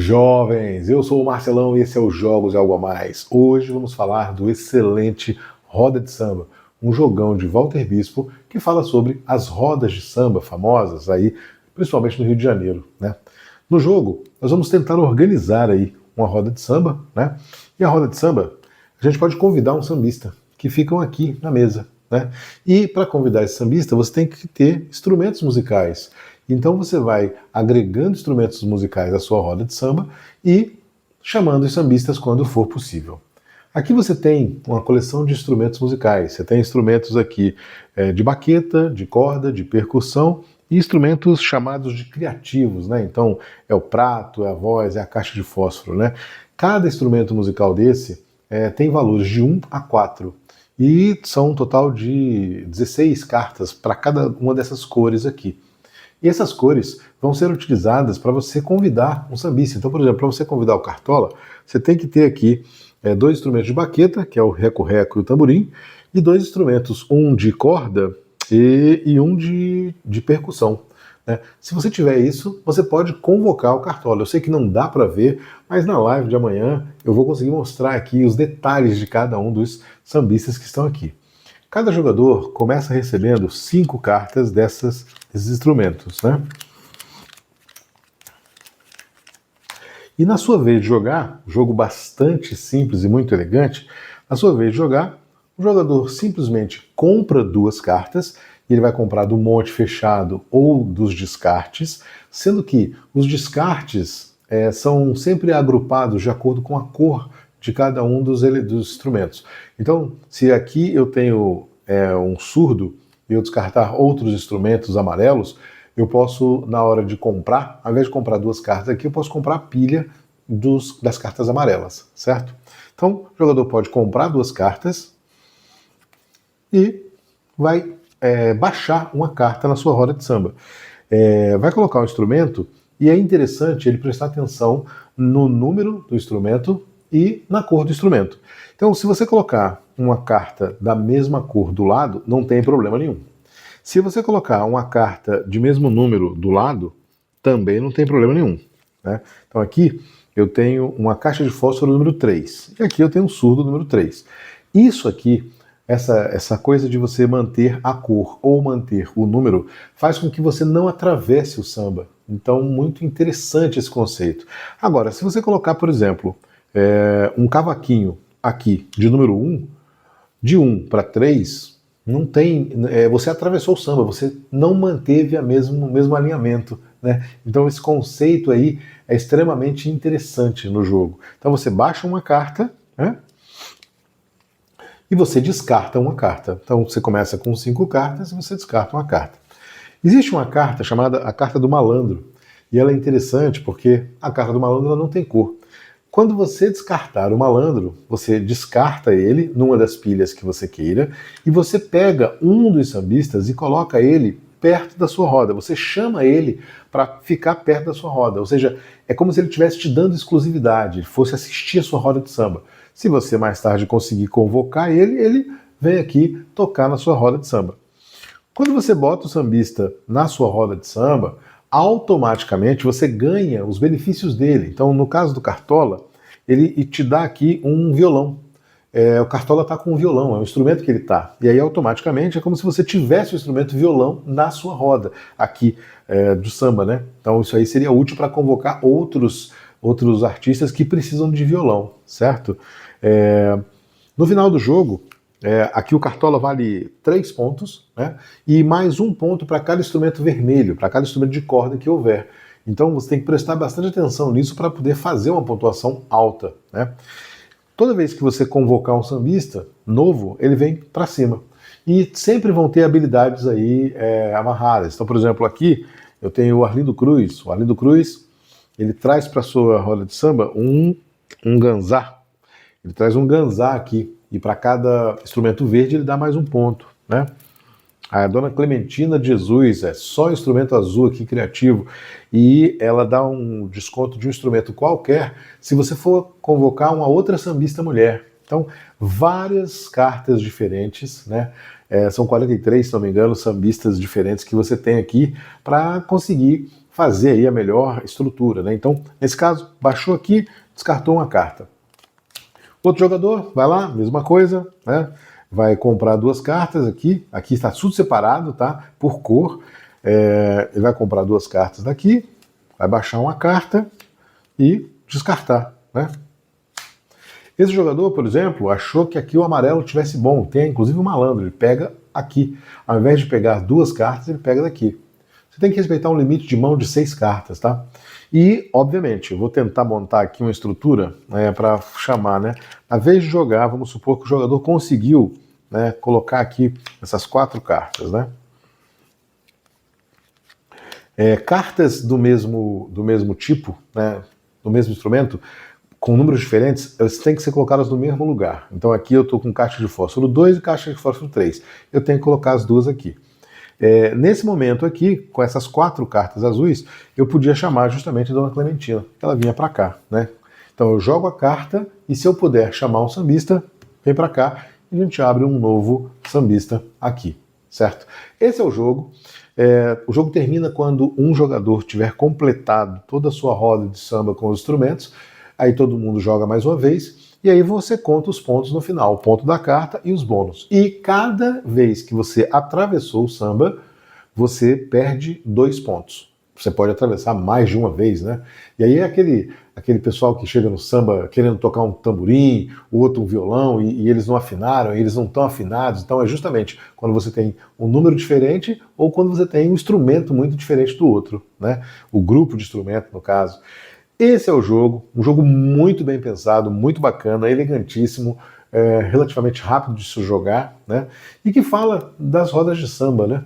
Jovens, eu sou o Marcelão e esse é o Jogos e Algo a Mais. Hoje vamos falar do excelente Roda de Samba, um jogão de Walter Bispo que fala sobre as rodas de samba famosas aí, principalmente no Rio de Janeiro, né? No jogo, nós vamos tentar organizar aí uma roda de samba, né? E a roda de samba, a gente pode convidar um sambista que ficam aqui na mesa, né? E para convidar esse sambista, você tem que ter instrumentos musicais. Então você vai agregando instrumentos musicais à sua roda de samba e chamando os sambistas quando for possível. Aqui você tem uma coleção de instrumentos musicais. Você tem instrumentos aqui de baqueta, de corda, de percussão e instrumentos chamados de criativos, né? Então é o prato, é a voz, é a caixa de fósforo, né? Cada instrumento musical desse tem valores de 1 a 4 e são um total de 16 cartas para cada uma dessas cores aqui. E essas cores vão ser utilizadas para você convidar um sambista. Então, por exemplo, para você convidar o Cartola, você tem que ter aqui dois instrumentos de baqueta, que é o reco-reco e o tamborim, e dois instrumentos, um de corda e um de percussão, né? Se você tiver isso, você pode convocar o Cartola. Eu sei que não dá para ver, mas na live de amanhã eu vou conseguir mostrar aqui os detalhes de cada um dos sambistas que estão aqui. Cada jogador começa recebendo 5 cartas desses instrumentos, né? E na sua vez de jogar, jogo bastante simples e muito elegante, na sua vez de jogar, o jogador simplesmente compra 2 cartas, e ele vai comprar do monte fechado ou dos descartes, sendo que os descartes são sempre agrupados de acordo com a cor de cada um dos instrumentos. Então, se aqui eu tenho um surdo e eu descartar outros instrumentos amarelos, eu posso, na hora de comprar, ao invés de comprar 2 cartas aqui, eu posso comprar a pilha das cartas amarelas, certo? Então, o jogador pode comprar 2 cartas e vai baixar uma carta na sua roda de samba. Vai colocar o instrumento e é interessante ele prestar atenção no número do instrumento e na cor do instrumento. Então, se você colocar uma carta da mesma cor do lado, não tem problema nenhum. Se você colocar uma carta de mesmo número do lado, também não tem problema nenhum, né? Então aqui eu tenho uma caixa de fósforo número 3, e aqui eu tenho um surdo número 3. Isso aqui, essa coisa de você manter a cor ou manter o número, faz com que você não atravesse o samba. Então, muito interessante esse conceito. Agora, se você colocar, por exemplo, um cavaquinho aqui de número 1, de 1 para 3, não tem. Você atravessou o samba, você não manteve o mesmo alinhamento, né? Então esse conceito aí é extremamente interessante no jogo. Então você baixa uma carta, né? E você descarta uma carta. Então você começa com 5 cartas e você descarta uma carta. Existe uma carta chamada a carta do malandro. E ela é interessante porque a carta do malandro ela não tem cor. Quando você descartar o malandro, você descarta ele numa das pilhas que você queira e você pega um dos sambistas e coloca ele perto da sua roda. Você chama ele para ficar perto da sua roda. Ou seja, é como se ele estivesse te dando exclusividade, ele fosse assistir a sua roda de samba. Se você mais tarde conseguir convocar ele, ele vem aqui tocar na sua roda de samba. Quando você bota o sambista na sua roda de samba, automaticamente você ganha os benefícios dele. Então, no caso do Cartola, ele te dá aqui um violão. O Cartola está com um violão, é o instrumento que ele está. E aí, automaticamente, é como se você tivesse o instrumento violão na sua roda, aqui, do samba, né? Então, isso aí seria útil para convocar outros artistas que precisam de violão, certo? No final do jogo, aqui o Cartola vale 3 pontos, né? E mais 1 ponto para cada instrumento vermelho, para cada instrumento de corda que houver. Então você tem que prestar bastante atenção nisso para poder fazer uma pontuação alta, né? Toda vez que você convocar um sambista novo, ele vem para cima. E sempre vão ter habilidades aí amarradas. Então, por exemplo, aqui eu tenho o Arlindo Cruz. O Arlindo Cruz, ele traz para a sua roda de samba um ganzá. Ele traz um ganzá aqui. E para cada instrumento verde ele dá mais 1 ponto, né? A dona Clementina de Jesus é só instrumento azul aqui criativo e ela dá um desconto de um instrumento qualquer se você for convocar uma outra sambista mulher. Então, várias cartas diferentes, né? São 43, se não me engano, sambistas diferentes que você tem aqui para conseguir fazer aí a melhor estrutura, né? Então, nesse caso, baixou aqui, descartou uma carta. Outro jogador vai lá, mesma coisa, né? Vai comprar duas cartas aqui. Aqui está tudo separado, tá? Por cor. Ele vai comprar duas cartas daqui, vai baixar uma carta e descartar, né? Esse jogador, por exemplo, achou que aqui o amarelo tivesse bom. Tem inclusive um malandro, ele pega aqui. Ao invés de pegar duas cartas, ele pega daqui. Você tem que respeitar um limite de mão de 6 cartas, tá? E, obviamente, eu vou tentar montar aqui uma estrutura para chamar, né? Na vez de jogar, vamos supor que o jogador conseguiu, né, colocar aqui essas 4 cartas, né? Cartas do mesmo tipo, né, do mesmo instrumento, com números diferentes, elas têm que ser colocadas no mesmo lugar. Então aqui eu estou com caixa de fósforo 2 e caixa de fósforo 3. Eu tenho que colocar as duas aqui. Nesse momento aqui, com essas 4 cartas azuis, eu podia chamar justamente a Dona Clementina, que ela vinha para cá, né? Então eu jogo a carta e se eu puder chamar um sambista, vem para cá e a gente abre um novo sambista aqui, certo? Esse é o jogo. O jogo termina quando um jogador tiver completado toda a sua roda de samba com os instrumentos, aí todo mundo joga mais uma vez, e aí você conta os pontos no final, o ponto da carta e os bônus. E cada vez que você atravessou o samba, você perde 2 pontos. Você pode atravessar mais de uma vez, né? E aí é aquele pessoal que chega no samba querendo tocar um tamborim, o outro um violão, e eles não afinaram, e eles não estão afinados. Então é justamente quando você tem um número diferente ou quando você tem um instrumento muito diferente do outro, né? O grupo de instrumento, no caso. Esse é o jogo, um jogo muito bem pensado, muito bacana, elegantíssimo, relativamente rápido de se jogar, né? E que fala das rodas de samba, né?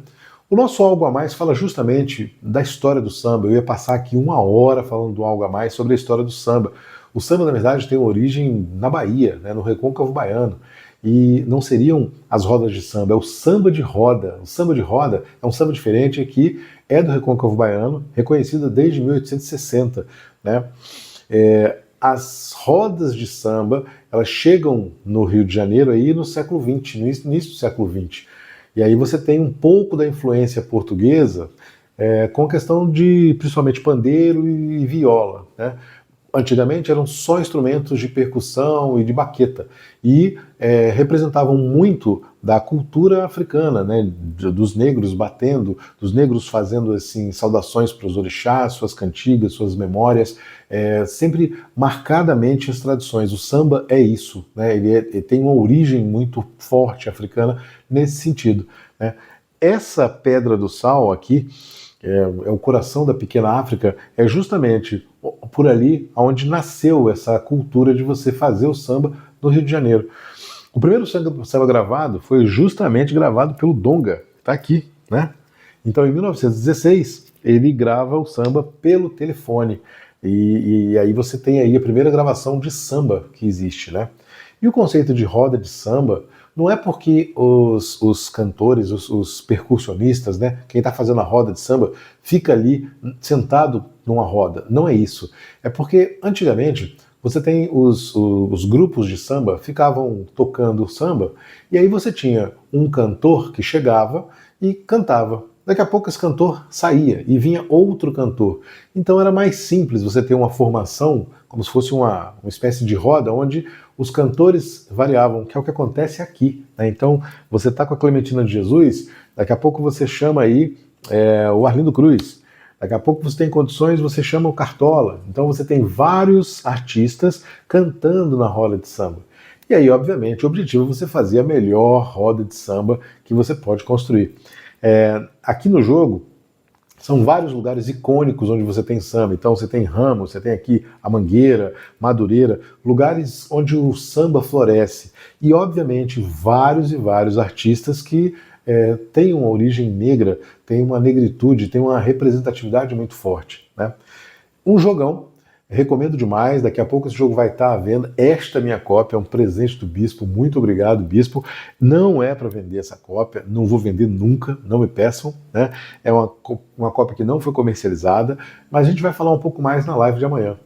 O nosso Algo a Mais fala justamente da história do samba. Eu ia passar aqui 1 hora falando do Algo a Mais sobre a história do samba. O samba, na verdade, tem origem na Bahia, né, no Recôncavo Baiano. E não seriam as rodas de samba, é o samba de roda. O samba de roda é um samba diferente que é do Recôncavo Baiano, reconhecido desde 1860. Né? As rodas de samba, elas chegam no Rio de Janeiro aí no século XX, no início do século XX. E aí você tem um pouco da influência portuguesa com a questão de, principalmente, pandeiro e viola, né? Antigamente eram só instrumentos de percussão e de baqueta e representavam muito da cultura africana, né, dos negros batendo, dos negros fazendo assim saudações para os orixás, suas cantigas, suas memórias, sempre marcadamente as tradições. O samba é isso, né, ele tem uma origem muito forte africana nesse sentido, né. Essa Pedra do Sal aqui, é o coração da pequena África, é justamente por ali onde nasceu essa cultura de você fazer o samba no Rio de Janeiro. O primeiro samba gravado foi justamente gravado pelo Donga, tá aqui, né? Então, em 1916, ele grava o samba pelo telefone. E aí você tem aí a primeira gravação de samba que existe, né? E o conceito de roda de samba não é porque os cantores, os percussionistas, né, quem está fazendo a roda de samba, fica ali sentado numa roda. Não é isso. É porque, antigamente, você tem os grupos de samba ficavam tocando samba, e aí você tinha um cantor que chegava e cantava. Daqui a pouco esse cantor saía e vinha outro cantor. Então era mais simples você ter uma formação, como se fosse uma espécie de roda, onde os cantores variavam, que é o que acontece aqui, né? Então você está com a Clementina de Jesus, daqui a pouco você chama aí o Arlindo Cruz, daqui a pouco você tem condições, você chama o Cartola. Então você tem vários artistas cantando na roda de samba. E aí, obviamente, o objetivo é você fazer a melhor roda de samba que você pode construir. Aqui no jogo, são vários lugares icônicos onde você tem samba. Então você tem Ramos, você tem aqui a Mangueira, Madureira, lugares onde o samba floresce. E, obviamente, vários e vários artistas que têm uma origem negra, têm uma negritude, têm uma representatividade muito forte, né? Um jogão. Recomendo demais, daqui a pouco esse jogo vai estar à venda. Esta minha cópia é um presente do Bispo, muito obrigado, Bispo. Não é para vender essa cópia, não vou vender nunca, não me peçam, né? É uma cópia que não foi comercializada, mas a gente vai falar um pouco mais na live de amanhã.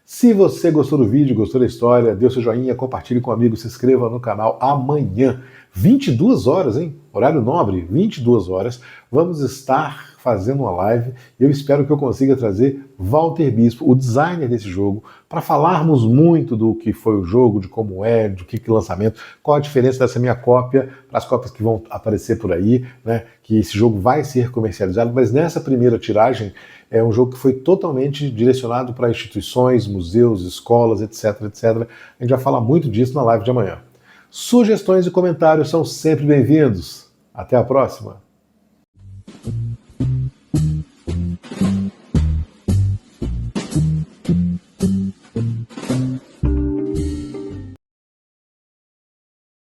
Se você gostou do vídeo, gostou da história, dê o seu joinha, compartilhe com um amigo, se inscreva no canal amanhã. 22 horas, hein? Horário nobre, 22 horas. Vamos estar fazendo uma live. Eu espero que eu consiga trazer Walter Bispo, o designer desse jogo, para falarmos muito do que foi o jogo, de como é, do que lançamento, qual a diferença dessa minha cópia para as cópias que vão aparecer por aí, né? Que esse jogo vai ser comercializado, mas nessa primeira tiragem é um jogo que foi totalmente direcionado para instituições, museus, escolas, etc, etc. A gente vai falar muito disso na live de amanhã. Sugestões e comentários são sempre bem-vindos. Até a próxima!